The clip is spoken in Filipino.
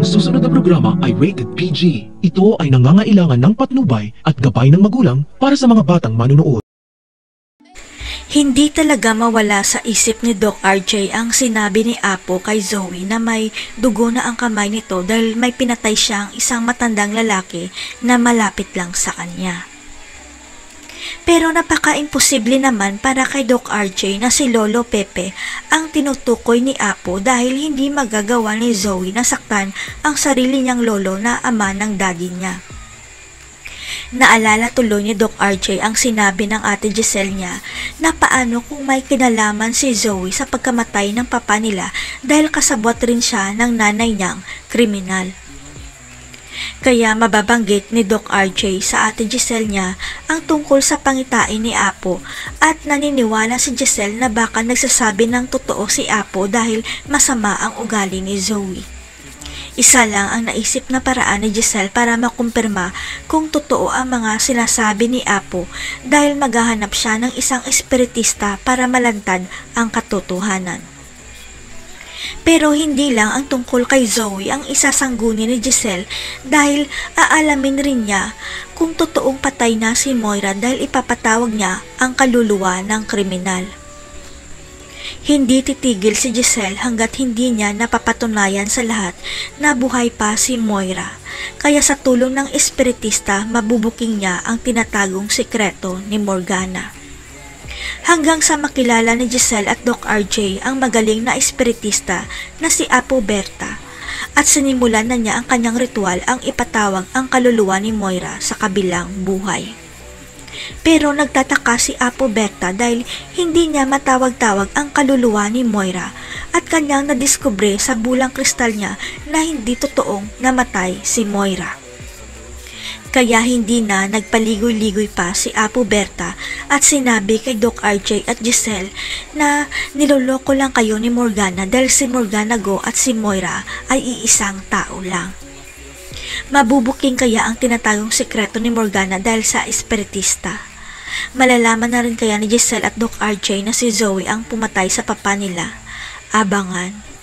susunod na programa ay rated PG. Ito ay nangangailangan ng patnubay at gabay ng magulang para sa mga batang manunood. Hindi talaga mawala sa isip ni Doc RJ ang sinabi ni Apo kay Zoe na may dugo na ang kamay nito dahil may pinatay siyang isang matandang lalaki na malapit lang sa kanya. Pero napaka-imposible naman para kay Doc RJ na si Lolo Pepe ang tinutukoy ni Apo dahil hindi magagawa ni Zoe na saktan ang sarili niyang lolo na ama ng daddy niya. Naalala tuloy ni Doc RJ ang sinabi ng ate Giselle niya na paano kung may kinalaman si Zoe sa pagkamatay ng papa nila dahil kasabwat rin siya ng nanay niyang kriminal. Kaya mababanggit ni Doc RJ sa ate Giselle niya ang tungkol sa pangitain ni Apo at naniniwala si Giselle na baka nagsasabi ng totoo si Apo dahil masama ang ugali ni Zoe. Isa lang ang naisip na paraan ni Giselle para makumpirma kung totoo ang mga sinasabi ni Apo dahil maghahanap siya ng isang espiritista para malantad ang katotohanan. Pero hindi lang ang tungkol kay Zoe ang isasangguni ni Giselle dahil aalamin rin niya kung totoong patay na si Moira dahil ipapatawag niya ang kaluluwa ng kriminal. Hindi titigil si Giselle hanggat hindi niya napapatunayan sa lahat na buhay pa si Moira. Kaya sa tulong ng espiritista, mabubuking niya ang tinatagong sikreto ni Morgana. Hanggang sa makilala ni Giselle at Doc RJ ang magaling na espiritista na si Apo Berta at sinimulan na niya ang kanyang ritual ang ipatawag ang kaluluwa ni Moira sa kabilang buhay. Pero nagtataka si Apo Berta dahil hindi niya matawag-tawag ang kaluluwa ni Moira at kanyang nadiskubre sa bulang kristal niya na hindi totoong namatay si Moira. Kaya hindi na nagpaligoy-ligoy pa si Apo Berta at sinabi kay Doc RJ at Giselle na niloloko lang kayo ni Morgana dahil si Morgana Go at si Moira ay iisang tao lang. Mabubuking kaya ang tinatagong sekreto ni Morgana dahil sa espiritista. Malalaman na rin kaya ni Giselle at Doc RJ na si Zoe ang pumatay sa papa nila. Abangan.